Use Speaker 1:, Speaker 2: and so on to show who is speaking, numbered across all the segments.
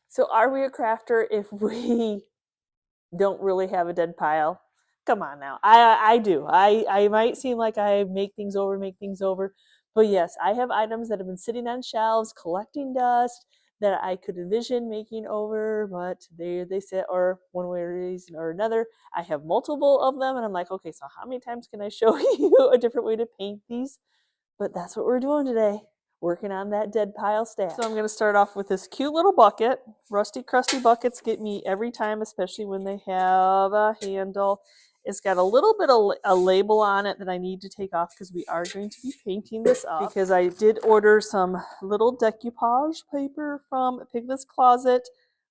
Speaker 1: So are we a crafter if we don't really have a dead pile? Come on now. I do. I might seem like I make things over. But yes, I have items that have been sitting on shelves collecting dust that I could envision making over, but they sit, or one way or reason or another, I have multiple of them, and I'm like, okay, so how many times can I show you a different way to paint these? But that's what we're doing today, working on that dead pile stack. So I'm going to start off with this cute little bucket. Rusty, crusty buckets get me every time, especially when they have a handle. It's got a little bit of a label on it that I need to take off because we are going to be painting this up. Because I did order some little decoupage paper from Piglet's Closet.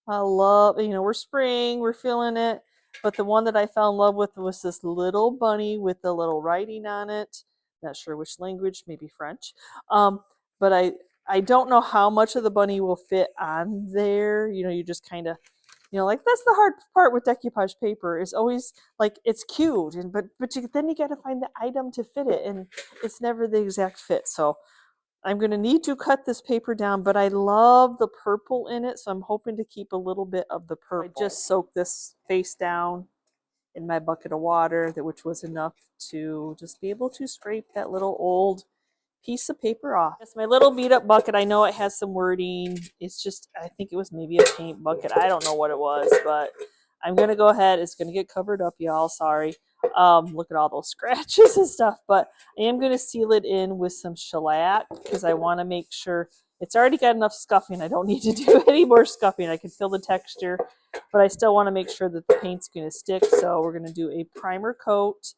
Speaker 1: I love, you know, we're spring, we're feeling it. But the one that I fell in love with was this little bunny with the little writing on it. Not sure which language, maybe French. But I don't know how much of the bunny will fit on there. You know, you just kind of, you know, like that's the hard part with decoupage paper is always like it's cute, and but then you got to find the item to fit it, and it's never the exact fit. So I'm going to need to cut this paper down, but I love the purple in it, so I'm hoping to keep a little bit of the purple. I just soaked this face down in my bucket of water, which was enough to just be able to scrape that little old piece of paper off. It's my little beat up bucket. I know it has some wording. It's just, I think it was maybe a paint bucket. I don't know what it was, but I'm going to go ahead. It's going to get covered up, y'all. Sorry. Look at all those scratches and stuff, but I am going to seal it in with some shellac because I want to make sure it's already got enough scuffing. I don't need to do any more scuffing. I can feel the texture, but I still want to make sure that the paint's going to stick. So we're going to do a primer coat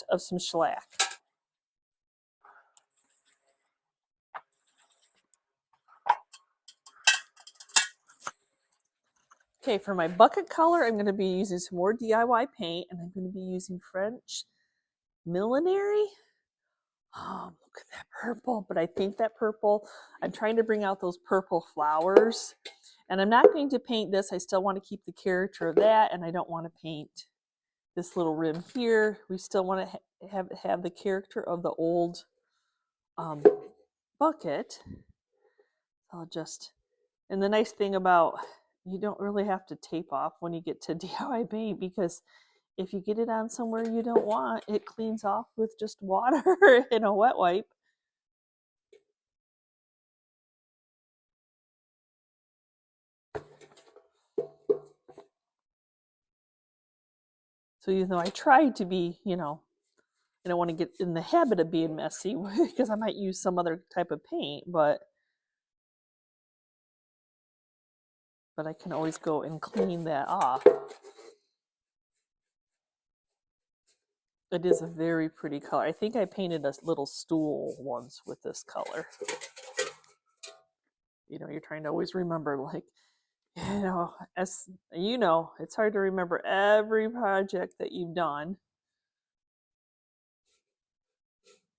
Speaker 1: of some shellac. Okay, for my bucket color, I'm going to be using some more DIY paint, and I'm going to be using French Millinery. Oh, look at that purple. But I think that purple, I'm trying to bring out those purple flowers. And I'm not going to paint this. I still want to keep the character of that, and I don't want to paint this little rim here. We still want to have the character of the old bucket. I'll just, and the nice thing about, you don't really have to tape off when you get to DIY paint, because if you get it on somewhere you don't want, it cleans off with just water and a wet wipe. So even though I try to be, you know, I don't want to get in the habit of being messy because I might use some other type of paint, but I can always go and clean that off. It is a very pretty color. I think I painted a little stool once with this color. You know, you're trying to always remember, like, you know, as you know, it's hard to remember every project that you've done.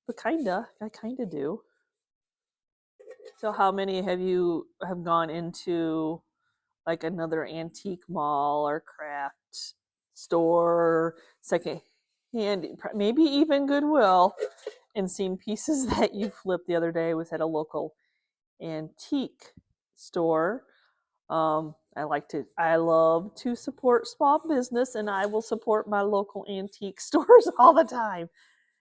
Speaker 1: But I kinda do. So how many have gone into like another antique mall or craft store, second hand, maybe even Goodwill, and seen pieces that you flipped? The other day I was at a local antique store. I love to support small business, and I will support my local antique stores all the time.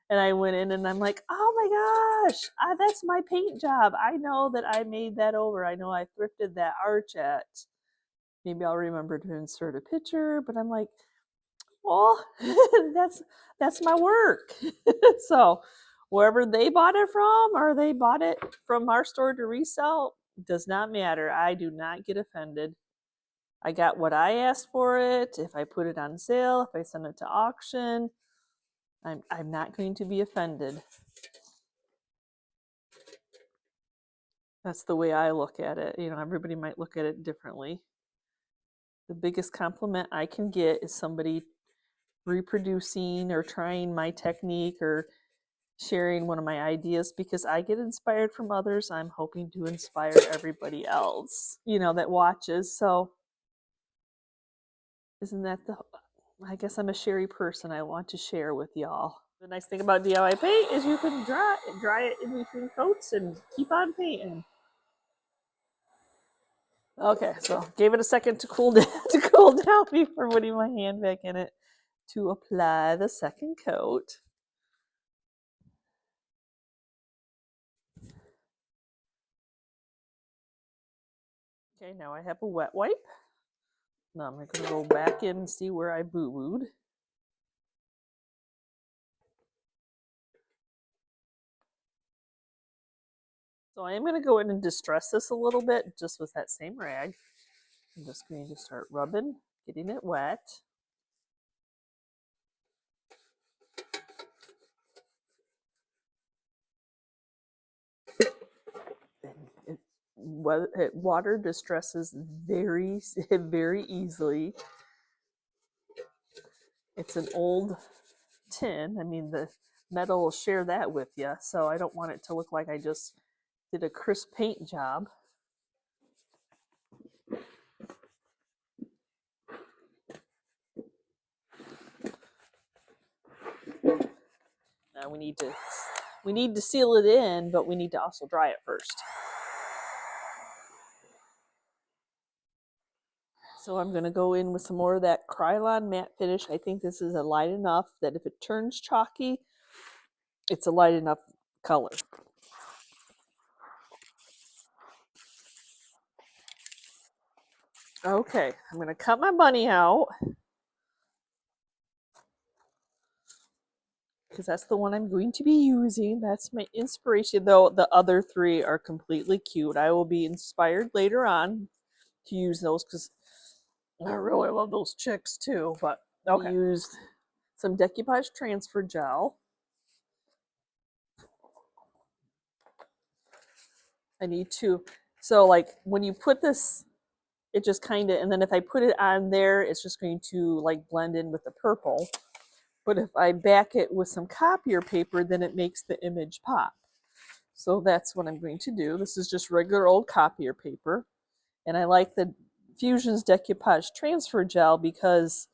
Speaker 1: And I went in and I'm like, oh my gosh, that's my paint job. I know that I made that over. I know I thrifted that arch at. Maybe I'll remember to insert a picture, but I'm like, well, that's my work. So wherever they bought it from, or they bought it from our store to resell, does not matter. I do not get offended. I got what I asked for it. If I put it on sale, if I send it to auction, I'm not going to be offended. That's the way I look at it. You know, everybody might look at it differently. The biggest compliment I can get is somebody reproducing or trying my technique or sharing one of my ideas, because I get inspired from others. I'm hoping to inspire everybody else, you know, that watches. So isn't that I guess I'm a sharey person. I want to share with y'all. The nice thing about DIY paint is you can dry it in between coats and keep on painting. Okay, so gave it a second to cool down, to cool down before putting my hand back in it to apply the second coat. Okay, now I have a wet wipe. Now I'm going to go back in and see where I boo-booed. So I am going to go in and distress this a little bit just with that same rag. I'm just going to start rubbing, getting it wet. Water distresses very, very easily. It's an old tin. I mean, the metal will share that with you, so I don't want it to look like I just did a crisp paint job. Now we need to seal it in, but we need to also dry it first. So I'm going to go in with some more of that Krylon matte finish. I think this is a light enough that if it turns chalky, it's a light enough color. Okay, I'm going to cut my bunny out because that's the one I'm going to be using. That's my inspiration, though the other three are completely cute. I will be inspired later on to use those because I really love those chicks too. But okay. I used some Decoupage transfer gel. I need to, so like when you put this, it just kind of, and then if I put it on there, it's just going to like blend in with the purple. But if I back it with some copier paper, then it makes the image pop. So that's what I'm going to do. This is just regular old copier paper. And I like the Fusion's Decoupage transfer gel because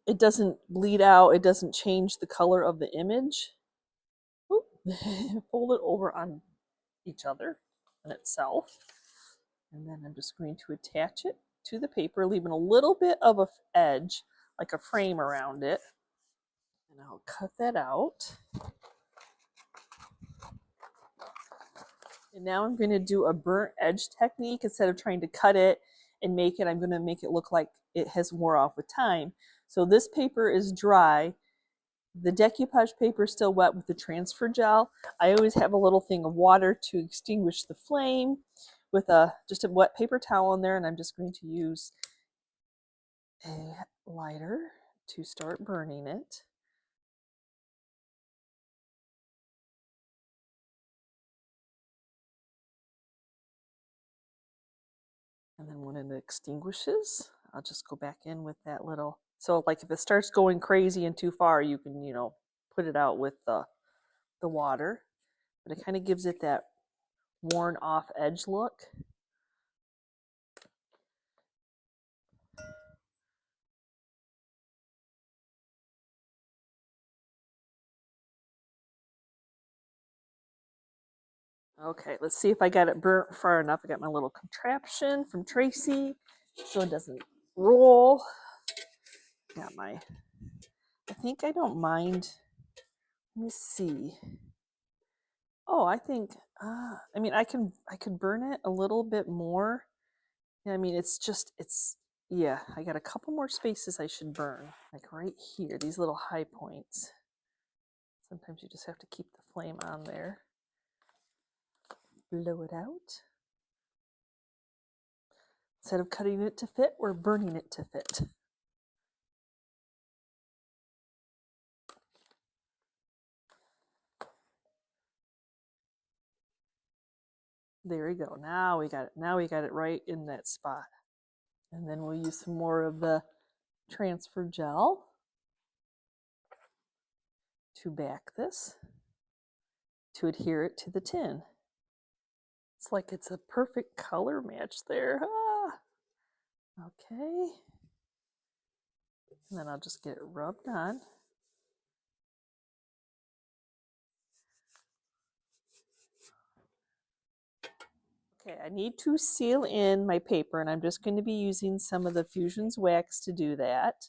Speaker 1: it doesn't bleed out. It doesn't change the color of the image. Fold it over on each other and itself. And then I'm just going to attach it to the paper, leaving a little bit of an edge, like a frame around it. And I'll cut that out. And now I'm going to do a burnt edge technique. Instead of trying to cut it and make it, I'm going to make it look like it has wore off with time. So this paper is dry. The decoupage paper is still wet with the transfer gel. I always have a little thing of water to extinguish the flame with just a wet paper towel in there, and I'm just going to use a lighter to start burning it. And then when it extinguishes, I'll just go back in with that little, so like if it starts going crazy and too far, you can, you know, put it out with the water. But it kind of gives it that worn off edge look. Okay, let's see if I got it burnt far enough. I got my little contraption from Tracy so it doesn't roll. Got my, I think I don't mind. Let me see. Oh, I think, I mean, I could burn it a little bit more. I mean, it's just, yeah, I got a couple more spaces I should burn. Like right here, these little high points. Sometimes you just have to keep the flame on there. Blow it out. Instead of cutting it to fit, we're burning it to fit. There we go. Now we got it. Now we got it right in that spot. And then we'll use some more of the transfer gel to back this, to adhere it to the tin. It's like it's a perfect color match there. Okay. And then I'll just get it rubbed on. Okay, I need to seal in my paper, and I'm just going to be using some of the Fusions wax to do that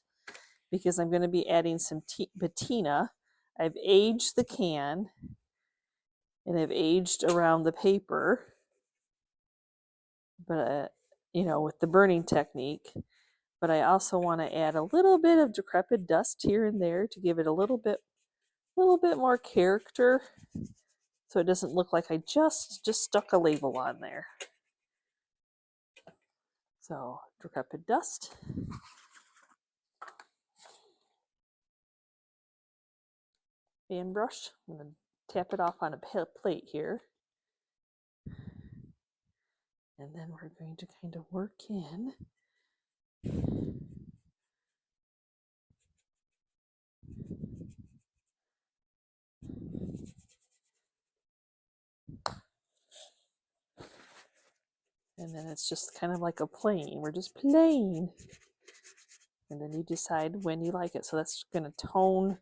Speaker 1: because I'm going to be adding some patina. I've aged the can and I've aged around the paper, but you know, with the burning technique. But I also want to add a little bit of decrepit dust here and there to give it a little bit more character, so it doesn't look like I just stuck a label on there. So decrepit dust. Fan brush. I'm going to tap it off on a plate here. And then we're going to kind of work in. And then it's just kind of like a plane. We're just playing. And then you decide when you like it. So that's going to tone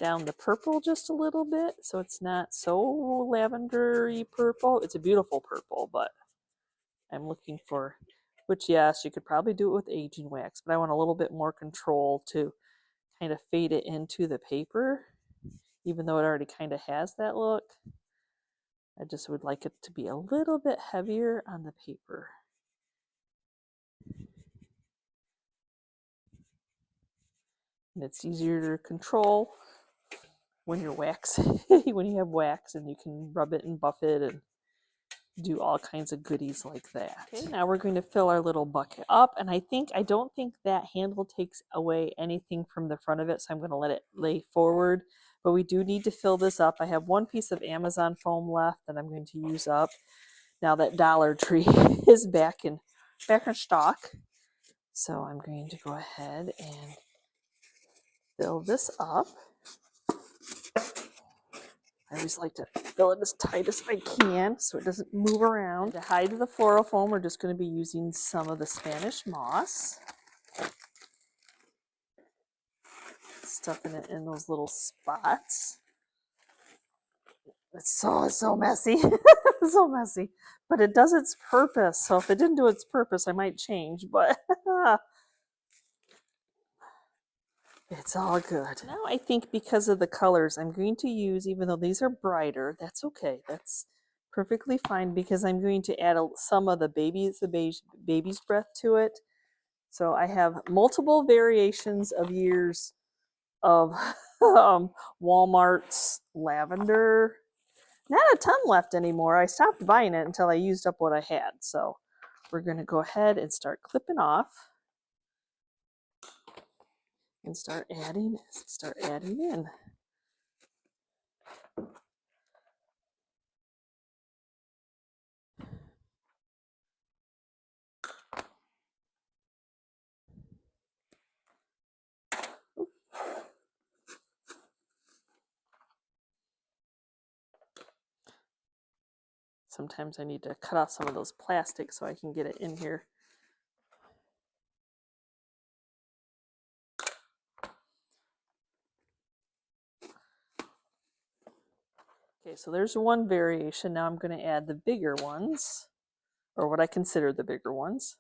Speaker 1: down the purple just a little bit, so it's not so lavendery purple. It's a beautiful purple, but I'm looking for, which yes, you could probably do it with aging wax, but I want a little bit more control to kind of fade it into the paper, even though it already kind of has that look. I just would like it to be a little bit heavier on the paper. And it's easier to control when you're when you have wax, and you can rub it and buff it and do all kinds of goodies like that. Okay, now we're going to fill our little bucket up, and I don't think that handle takes away anything from the front of it, so I'm going to let it lay forward. But we do need to fill this up. I have one piece of Amazon foam left that I'm going to use up now that Dollar Tree is back in stock. So I'm going to go ahead and fill this up. I always like to fill it as tight as I can so it doesn't move around. To hide the floral foam, we're just going to be using some of the Spanish moss. Stuffing it in those little spots. It's so messy. It's so messy. But it does its purpose. So if it didn't do its purpose, I might change. But it's all good. Now I think because of the colors, I'm going to use, even though these are brighter, that's okay. That's perfectly fine because I'm going to add some of the baby's breath to it. So I have multiple variations of years of Walmart's lavender. Not a ton left anymore. I stopped buying it until I used up what I had. So we're going to go ahead and start clipping off. And start adding in. Sometimes I need to cut off some of those plastics so I can get it in here. Okay, so there's one variation. Now I'm going to add the bigger ones, or what I consider the bigger ones.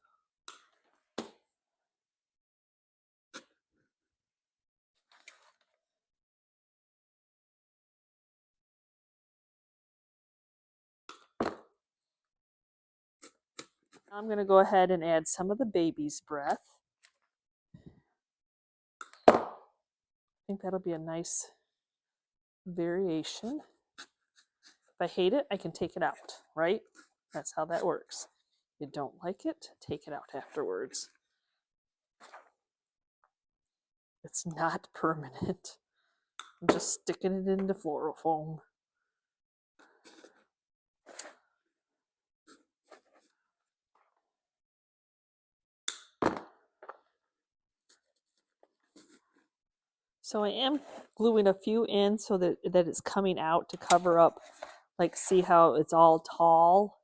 Speaker 1: I'm going to go ahead and add some of the baby's breath. I think that'll be a nice variation. If I hate it, I can take it out, right? That's how that works. If you don't like it, take it out afterwards. It's not permanent. I'm just sticking it into floral foam. So I am gluing a few in so that it's coming out to cover up, like, see how it's all tall.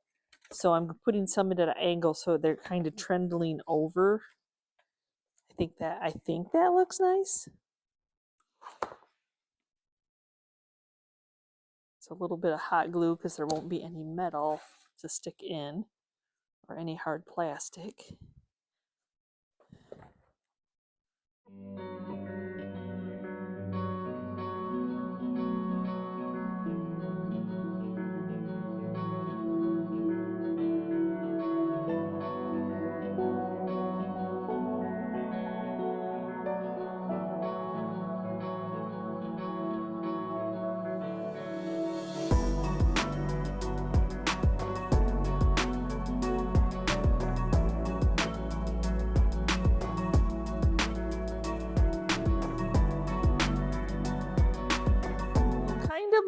Speaker 1: So I'm putting some at an angle so they're kind of trendling over. I think that looks nice. It's a little bit of hot glue because there won't be any metal to stick in. or any hard plastic.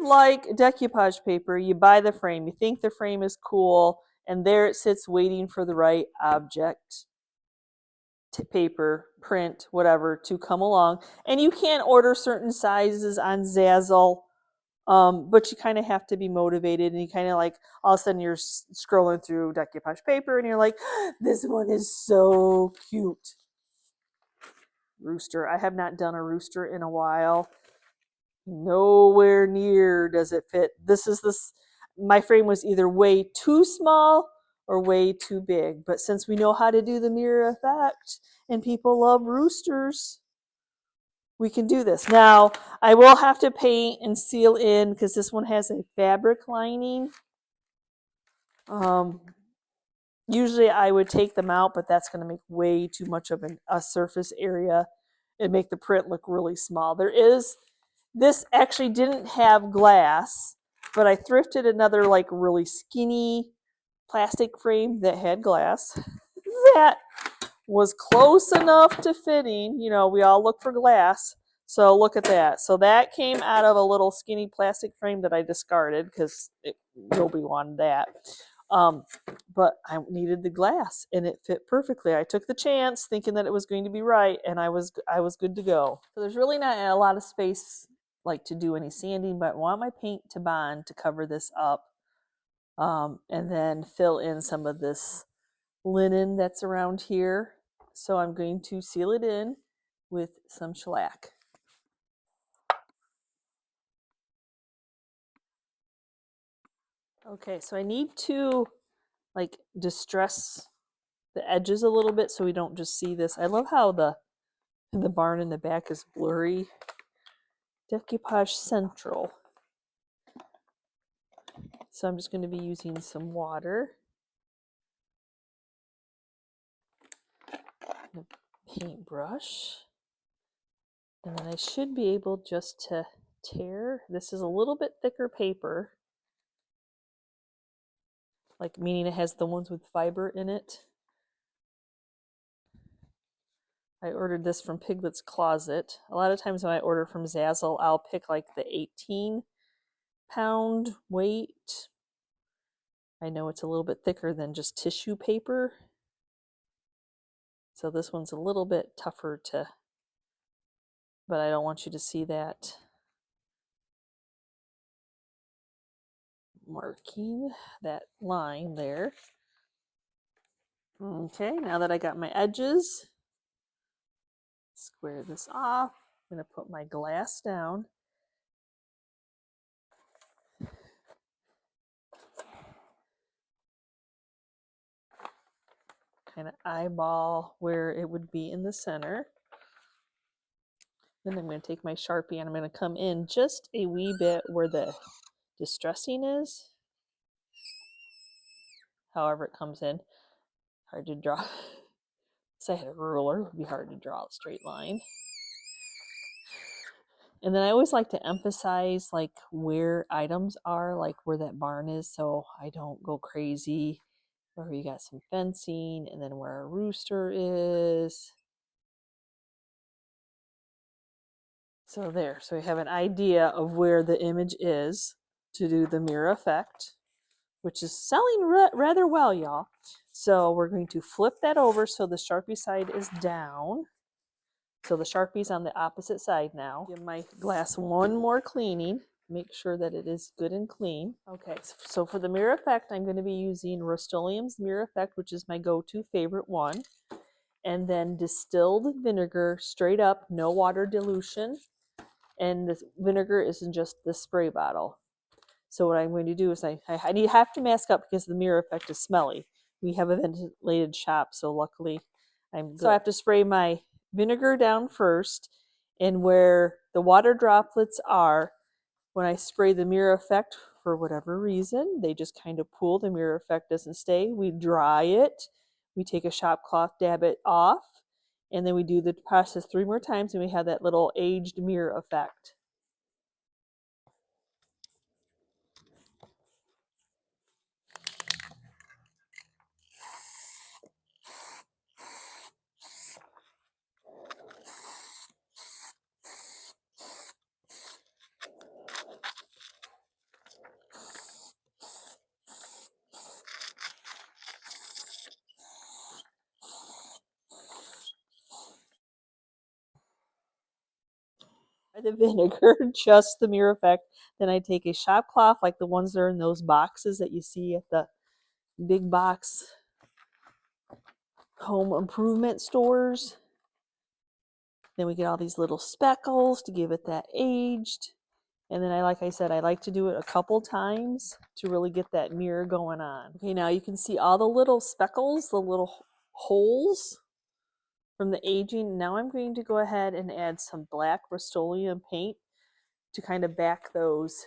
Speaker 1: Like decoupage paper, you buy the frame, you think the frame is cool, and there it sits waiting for the right object, paper, print, whatever, to come along. And you can order certain sizes on Zazzle, but you kind of have to be motivated, and you kind of like, all of a sudden you're scrolling through decoupage paper and you're like, this one is so cute. Rooster. I have not done a rooster in a while. Nowhere near does it fit. My frame was either way too small or way too big. But since we know how to do the mirror effect and people love roosters, we can do this. Now, I will have to paint and seal in because this one has a fabric lining. Usually I would take them out, but that's going to make way too much of a surface area and make the print look really small. This actually didn't have glass, but I thrifted another like really skinny plastic frame that had glass. That was close enough to fitting. You know, we all look for glass. So look at that. So that came out of a little skinny plastic frame that I discarded because nobody wanted that. But I needed the glass and it fit perfectly. I took the chance thinking that it was going to be right, and I was good to go. So there's really not a lot of space like to do any sanding, but I want my paint to bond to cover this up, and then fill in some of this linen that's around here. So I'm going to seal it in with some shellac. Okay, so I need to like distress the edges a little bit so we don't just see this. I love how the barn in the back is blurry. Decoupage Central. So I'm just going to be using some water. A paintbrush. And then I should be able just to tear. This is a little bit thicker paper. Like, meaning it has the ones with fiber in it. I ordered this from Piglet's Closet. A lot of times when I order from Zazzle, I'll pick like the 18-pound weight. I know it's a little bit thicker than just tissue paper. So this one's a little bit tougher to, but I don't want you to see that marking, that line there. Okay, now that I got my edges, square this off. I'm going to put my glass down. Kind of eyeball where it would be in the center. Then I'm going to take my Sharpie and I'm going to come in just a wee bit where the distressing is. However it comes in. Hard to draw. So I had a ruler, it would be hard to draw a straight line. And then I always like to emphasize like where items are, like where that barn is, so I don't go crazy. Where you got some fencing, and then where a rooster is. So there, so we have an idea of where the image is to do the mirror effect, which is selling rather well, y'all. So we're going to flip that over so the Sharpie side is down. So the Sharpie's on the opposite side now. Give my glass one more cleaning. Make sure that it is good and clean. Okay, so for the mirror effect, I'm going to be using Rust-Oleum's Mirror Effect, which is my go-to favorite one. And then distilled vinegar, straight up, no water dilution. And the vinegar is in just the spray bottle. So what I'm going to do is I have to mask up because the mirror effect is smelly. we have a ventilated shop, so luckily I'm good. So I have to spray my vinegar down first, and where the water droplets are, when I spray the mirror effect, for whatever reason, they just kind of pool. The mirror effect doesn't stay. We dry it. We take a shop cloth, dab it off, and then we do the process 3 more times, and we have that little aged mirror effect. The vinegar, just the mirror effect. Then I take a shop cloth, like the ones that are in those boxes that you see at the big box home improvement stores. Then we get all these little speckles to give it that aged. And then like I said, I like to do it a couple times to really get that mirror going on. Okay, now you can see all the little speckles, the little holes from the aging. Now I'm going to go ahead and add some black Rust-Oleum paint to kind of back those.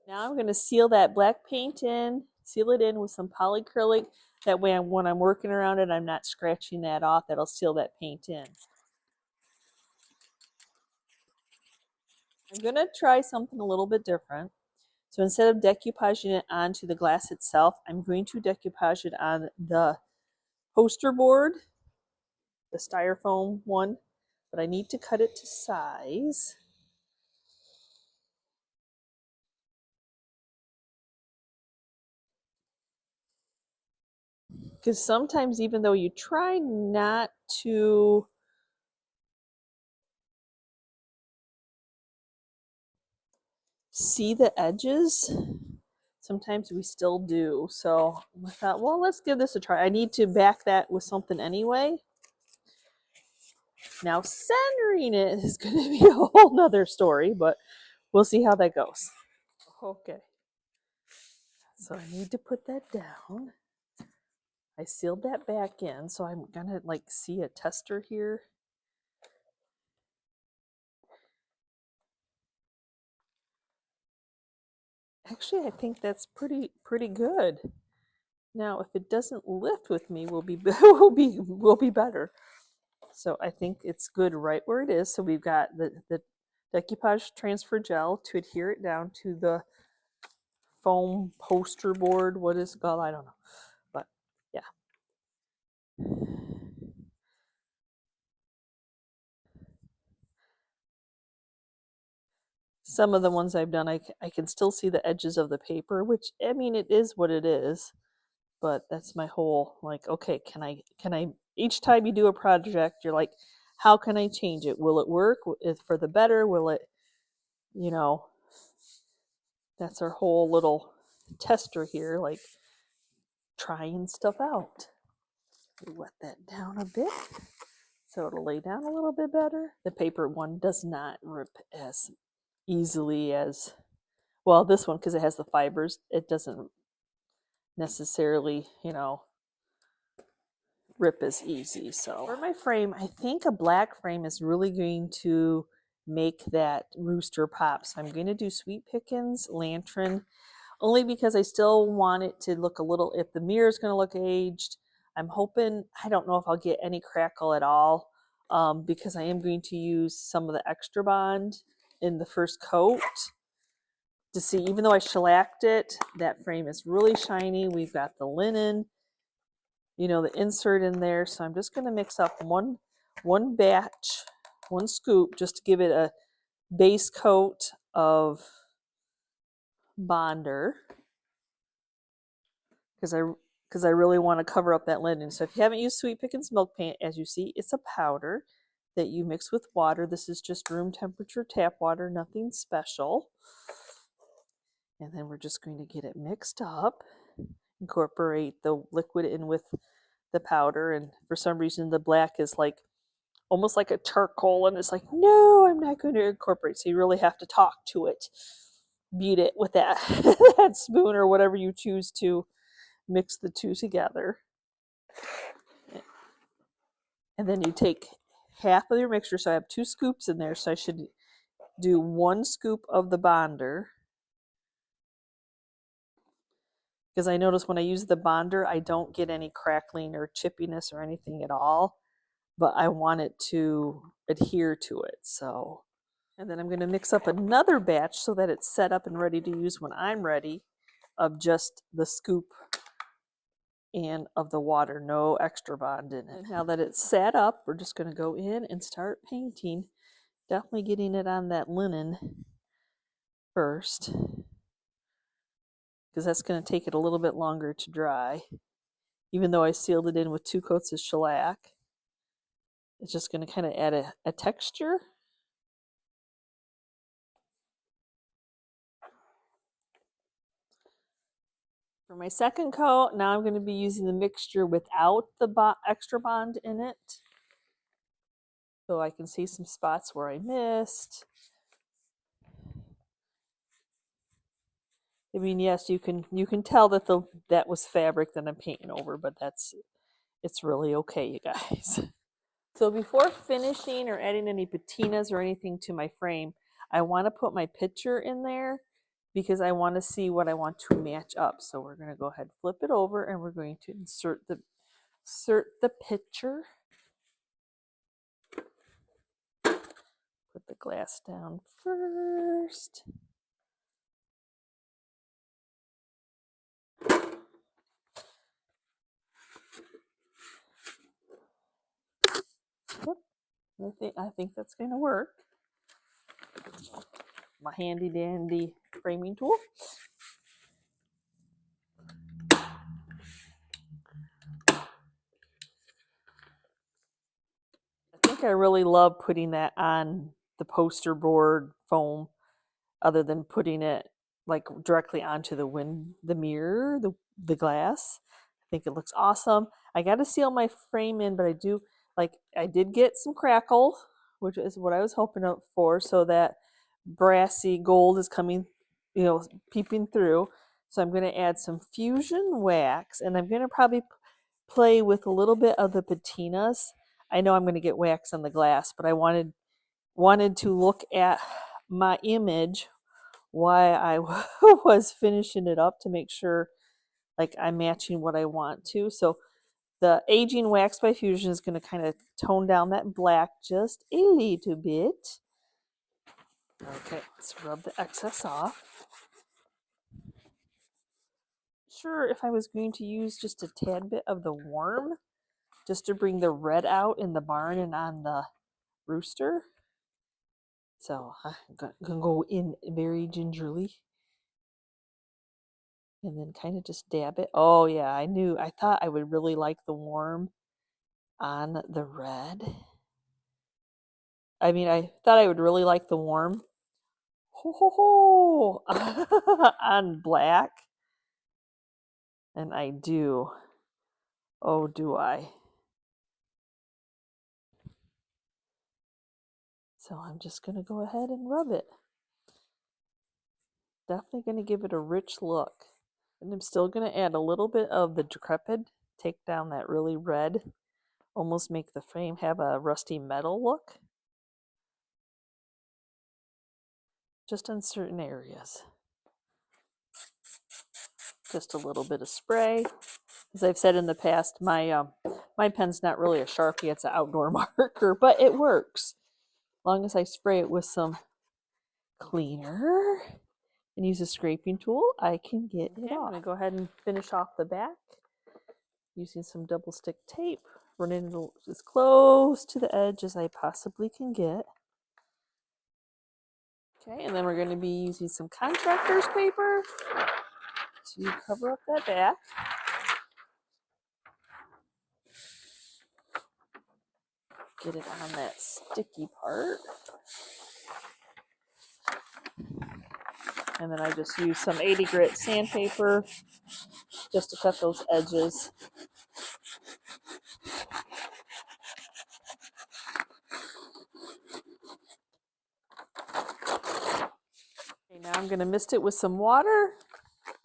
Speaker 1: Now I'm going to seal that black paint in, seal it in with some polyacrylic. That way when I'm working around it, I'm not scratching that off. That'll seal that paint in. I'm going to try something a little bit different. So instead of decoupaging it onto the glass itself, I'm going to decoupage it on the poster board, the styrofoam one, but I need to cut it to size. Because sometimes, even though you try not to see the edges, sometimes we still do. So I thought, well, let's give this a try. I need to back that with something anyway. Now centering it is going to be a whole nother story, but we'll see how that goes. Okay. So I need to put that down. I sealed that back in, so I'm gonna like see a tester here. Actually, I think that's pretty good. Now, if it doesn't lift with me, we'll be better. So I think it's good right where it is. So we've got the decoupage transfer gel to adhere it down to the foam poster board. What is it called? I don't know, but yeah. Some of the ones I've done, I can still see the edges of the paper, which, I mean, it is what it is. But that's my whole, like, okay, can I, each time you do a project, you're like, how can I change it? Will it work for the better? Will it, you know, that's our whole little tester here, like trying stuff out. Wet that down a bit so it'll lay down a little bit better. The paper one does not rip as easily as, well, this one, because it has the fibers, it doesn't necessarily, you know, rip as easy. So for my frame, I think a black frame is really going to make that rooster pop. So I'm going to do Sweet Pickins Lantern, only because I still want it to look a little, if the mirror is going to look aged, I'm hoping, I don't know if I'll get any crackle at all, because I am going to use some of the extra bond in the first coat to see, even though I shellacked it, that frame is really shiny. We've got the linen, you know, the insert in there. So I'm just going to mix up one batch, one scoop, just to give it a base coat of bonder, because I really want to cover up that linen. So if you haven't used Sweet Pickins Milk Paint, as you see, it's a powder that you mix with water. This is just room temperature tap water, nothing special. And then we're just going to get it mixed up, incorporate the liquid in with the powder, and for some reason the black is like almost like a charcoal, and it's like, no, I'm not going to incorporate. So you really have to talk to it, beat it with that that spoon or whatever you choose to mix the two together. And then you take half of your mixture. So I have 2 scoops in there, so I should do 1 scoop of the bonder, because I notice when I use the bonder I don't get any crackling or chippiness or anything at all, but I want it to adhere to it. So, and then I'm going to mix up another batch so that it's set up and ready to use when I'm ready, of just the scoop and of the water, no extra bond in it. And now that it's set up, we're just going to go in and start painting. Definitely getting it on that linen first, because that's going to take it a little bit longer to dry. Even though I sealed it in with 2 coats of shellac, it's just going to kind of add a texture. For my second coat, now I'm going to be using the mixture without the extra bond in it, so I can see some spots where I missed. I mean, yes, you can tell that that was fabric that I'm painting over, but it's really okay, you guys. So before finishing or adding any patinas or anything to my frame, I want to put my picture in there because I want to see what I want to match up. So we're going to go ahead, flip it over, and we're going to insert the picture. Put the glass down first. Yep. I think that's going to work. My handy dandy framing tool. I think I really love putting that on the poster board foam, other than putting it like directly onto the mirror, the glass. I think it looks awesome. I got to seal my frame in, but I did get some crackle, which is what I was hoping for, so that brassy gold is coming, peeping through. So I'm going to add some fusion wax, and I'm going to probably play with a little bit of the patinas. I know I'm going to get wax on the glass, but I wanted to look at my image while I was finishing it up to make sure like I'm matching what I want to. So the aging wax by Fusion is going to kind of tone down that black just a little bit. Okay, let's rub the excess off. Sure, if I was going to use just a tad bit of the warm, just to bring the red out in the barn and on the rooster. So I'm going to go in very gingerly. And then kind of just dab it. Oh yeah, I thought I would really like the warm on the red. I mean, I thought I would really like the warm on black. And I do. Oh, do I? So I'm just going to go ahead and rub it. Definitely going to give it a rich look. And I'm still going to add a little bit of the Decoupage, take down that really red, almost make the frame have a rusty metal look. Just in certain areas. Just a little bit of spray. As I've said in the past, my pen's not really a Sharpie, it's an outdoor marker, but it works. As long as I spray it with some cleaner and use a scraping tool, I can get it off. I'm going to go ahead and finish off the back using some double stick tape, running it as close to the edge as I possibly can get. Okay, and then we're going to be using some contractor's paper to cover up that back. Get it on that sticky part. And then I just use some 80 grit sandpaper just to cut those edges. Now I'm going to mist it with some water.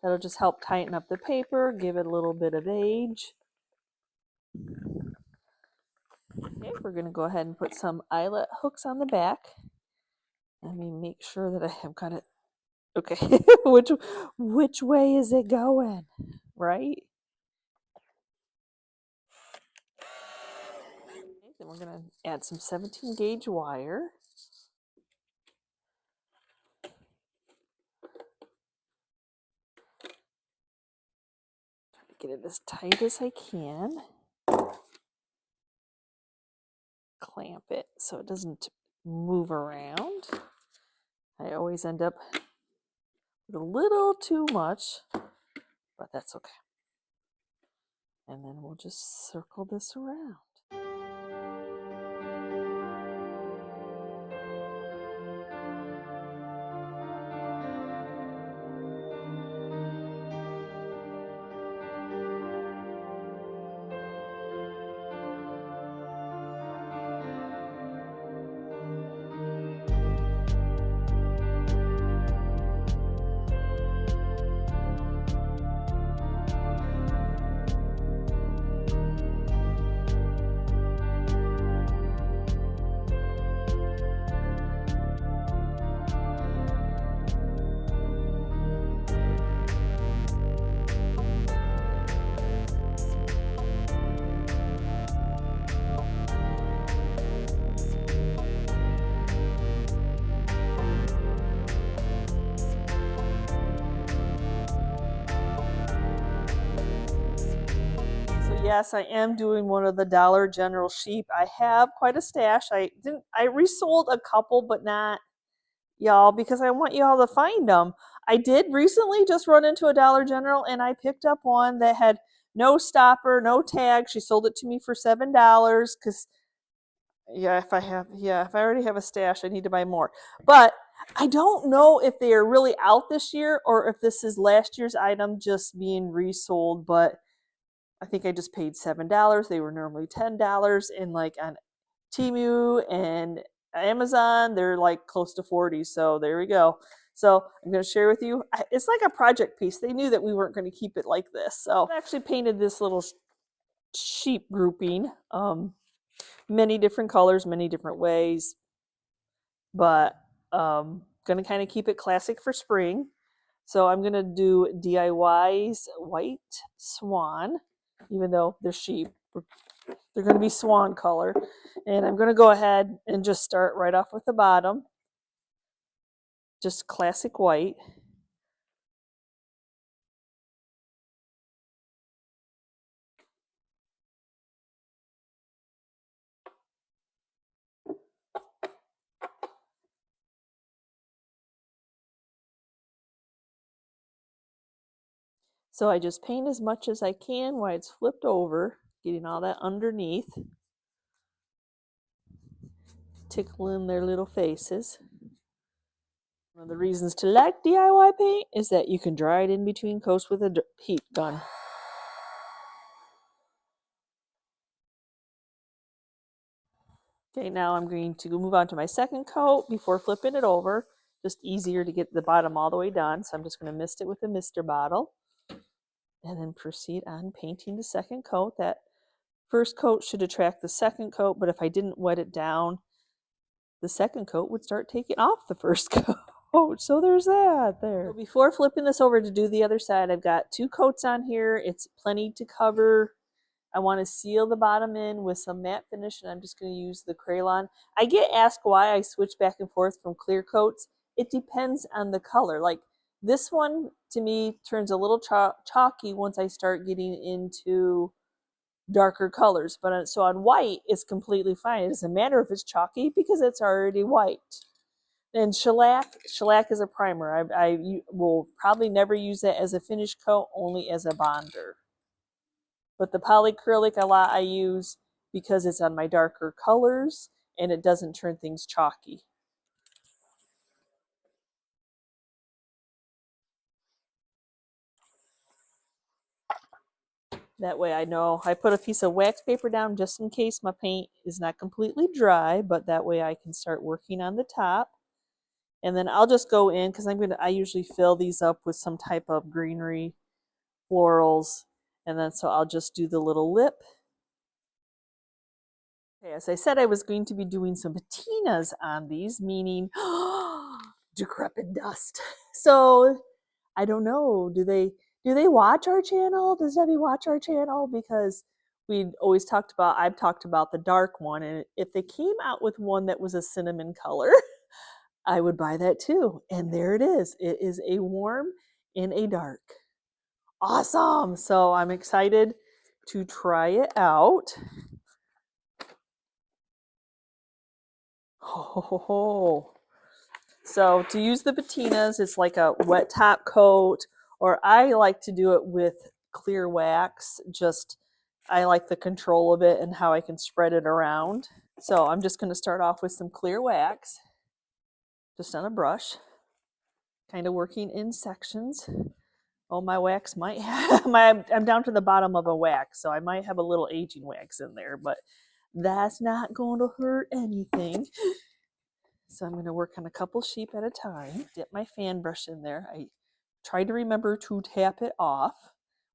Speaker 1: That'll just help tighten up the paper, give it a little bit of age. Okay, we're going to go ahead and put some eyelet hooks on the back. Let me make sure that I have got it. Okay, which way is it going? Right? Okay, then we're going to add some 17 gauge wire. Try to get it as tight as I can. Clamp it so it doesn't move around. I always end up with a little too much, but that's okay. And then we'll just circle this around. Yes, I am doing one of the Dollar General sheep. I have quite a stash. I resold a couple, but not y'all, because I want y'all to find them. I did recently just run into a Dollar General and I picked up one that had no stopper, no tag. She sold it to me for $7 because if I already have a stash, I need to buy more. But I don't know if they are really out this year or if this is last year's item just being resold, but I think I just paid $7. They were normally $10, and like on Temu and Amazon, they're like close to 40. So there we go. So I'm going to share with you. It's like a project piece. They knew that we weren't going to keep it like this. So I actually painted this little sheep grouping. Many different colors, many different ways. But going to kind of keep it classic for spring. So I'm going to do DIY's White Swan. Even though they're sheep, they're going to be swan color. And I'm going to go ahead and just start right off with the bottom. Just classic white. So I just paint as much as I can while it's flipped over, getting all that underneath, tickling their little faces. One of the reasons to like DIY paint is that you can dry it in between coats with a heat gun. Okay, now I'm going to move on to my second coat before flipping it over. Just easier to get the bottom all the way done. So I'm just going to mist it with a mister bottle. And then proceed on painting the second coat. That first coat should attract the second coat, but if I didn't wet it down, the second coat would start taking off the first coat. So there's that there. So before flipping this over to do the other side, I've got 2 coats on here. It's plenty to cover. I want to seal the bottom in with some matte finish, and I'm just going to use the Crayon. I get asked why I switch back and forth from clear coats. It depends on the color. Like this one, to me, turns a little chalky once I start getting into darker colors. But so on white, it's completely fine. It doesn't matter if it's chalky because it's already white. And shellac is a primer. I will probably never use that as a finish coat, only as a bonder. But the polyacrylic a lot I use because it's on my darker colors and it doesn't turn things chalky. That way I know I put a piece of wax paper down just in case my paint is not completely dry, but that way I can start working on the top. And then I'll just go in because I usually fill these up with some type of greenery, florals, and then so I'll just do the little lip. Okay, as I said, I was going to be doing some patinas on these, meaning decrepit dust. So I don't know, do they watch our channel? Does Debbie watch our channel? Because I've talked about the dark one, and if they came out with one that was a cinnamon color, I would buy that too. And there it is. It is a warm in a dark. Awesome. So I'm excited to try it out. Oh. So to use the patinas, it's like a wet top coat, or I like to do it with clear wax. I like the control of it and how I can spread it around. So I'm just going to start off with some clear wax, just on a brush, kind of working in sections. Oh, my wax might have, I'm down to the bottom of a wax, so I might have a little aging wax in there, but that's not going to hurt anything. So I'm going to work on a couple sheep at a time. Dip my fan brush in there. I try to remember to tap it off,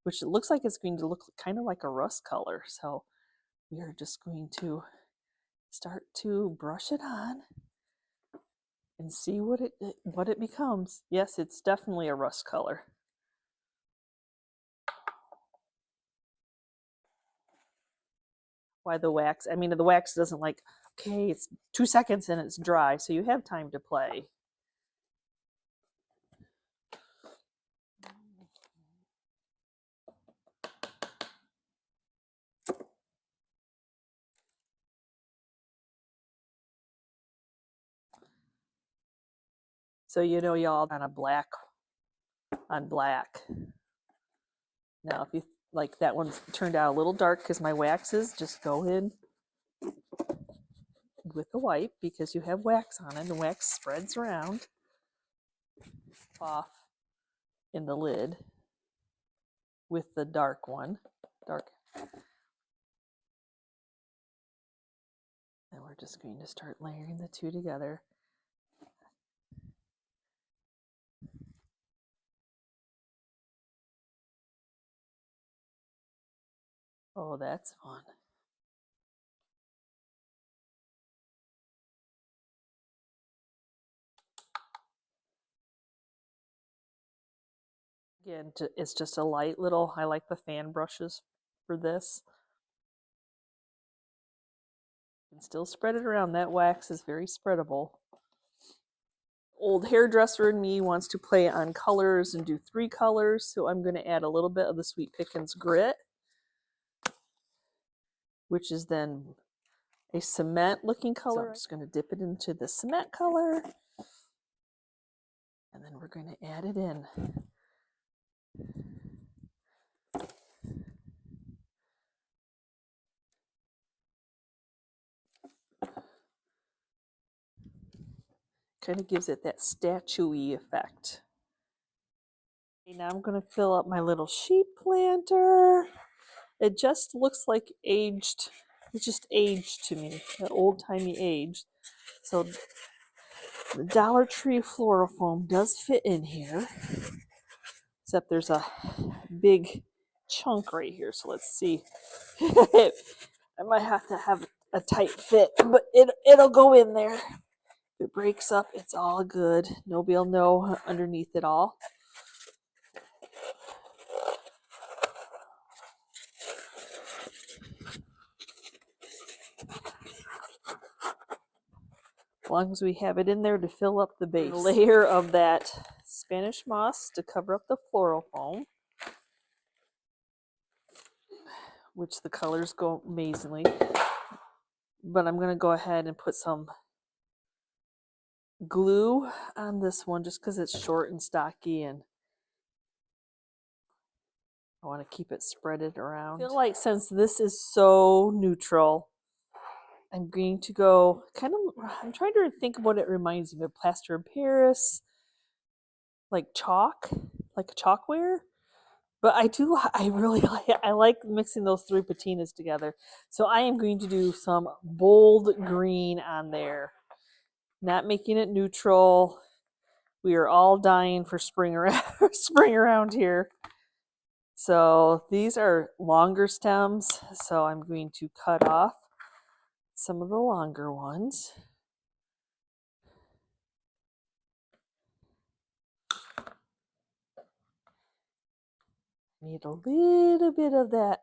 Speaker 1: which it looks like it's going to look kind of like a rust color. So we are just going to start to brush it on and see what it becomes. Yes, it's definitely a rust color. Why the wax? I mean, the wax doesn't like, okay, it's 2 seconds and it's dry, so you have time to play. So y'all on a black on black. Now, if you like that one turned out a little dark because my waxes, just go in with a wipe because you have wax on it. The wax spreads around off in the lid with the dark one. And we're just going to start layering the two together. Oh, that's fun. Again, it's just a light little, I like the fan brushes for this. You can still spread it around. That wax is very spreadable. Old hairdresser in me wants to play on colors and do 3 colors, so I'm going to add a little bit of the Sweet Pickins Grit, which is then a cement looking color. So I'm just going to dip it into the cement color, and then we're going to add it in. Kind of gives it that statuey effect. Okay, now I'm going to fill up my little sheep planter. It just looks like aged. It's just aged to me, that old-timey age. So the Dollar Tree floral foam does fit in here, except there's a big chunk right here. So let's see. I might have to have a tight fit, but it'll go in there. If it breaks up, it's all good. Nobody will know underneath it all. As long as we have it in there to fill up the base. A layer of that Spanish moss to cover up the floral foam, which the colors go amazingly. But I'm going to go ahead and put some glue on this one just because it's short and stocky, and I want to keep it spreaded around. I feel like since this is so neutral, I'm going to go I'm trying to think of what it reminds me of. Plaster of Paris, like chalk, like chalkware. But I like mixing those 3 patinas together. So I am going to do some bold green on there. Not making it neutral, We are all dying for spring around here. So these are longer stems, so I'm going to cut off some of the longer ones. Need a little bit of that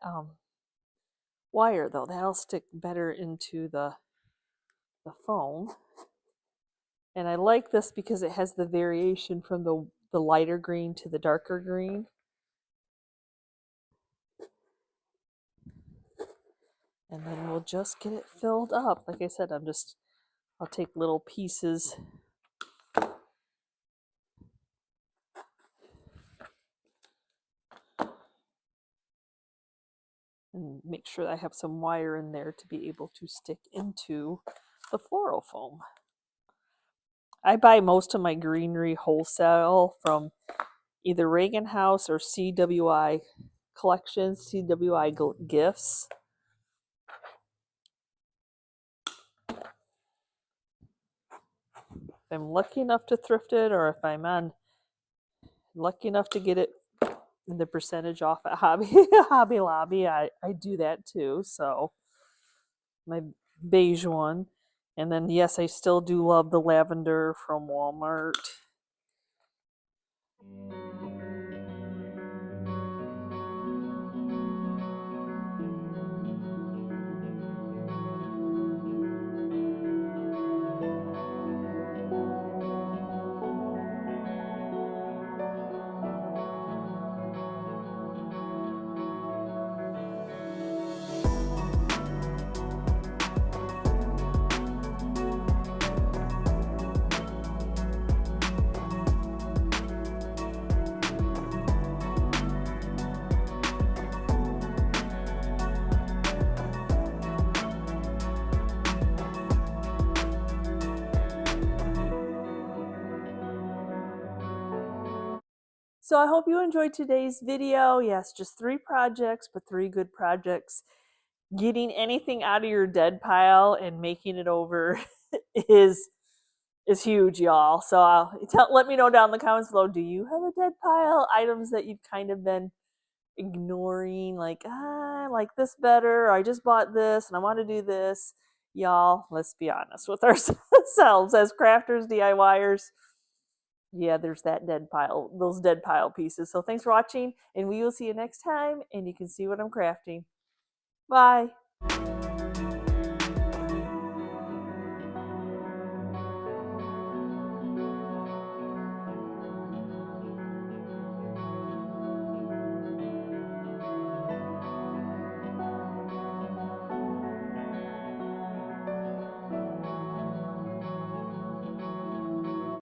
Speaker 1: wire though. That'll stick better into the foam. And I like this because it has the variation from the lighter green to the darker green. And then we'll just get it filled up. Like I said, I'll take little pieces and make sure I have some wire in there to be able to stick into the floral foam. I buy most of my greenery wholesale from either Reagan House or CWI Collections, CWI Gifts. If I'm lucky enough to thrift it, or if I'm lucky enough to get it in the percentage off at Hobby Lobby, I do that too. So my beige one. And then yes, I still do love the lavender from Walmart. So I hope you enjoyed today's video. Yes, just 3 projects, but 3 good projects. Getting anything out of your dead pile and making it over is huge, y'all. So let me know down in the comments below, do you have a dead pile? Items that you've kind of been ignoring, like, I like this better, or I just bought this and I want to do this. Y'all, let's be honest with ourselves as crafters, DIYers. Yeah, there's that dead pile, those dead pile pieces. So thanks for watching, and we will see you next time, and you can see what I'm crafting. Bye.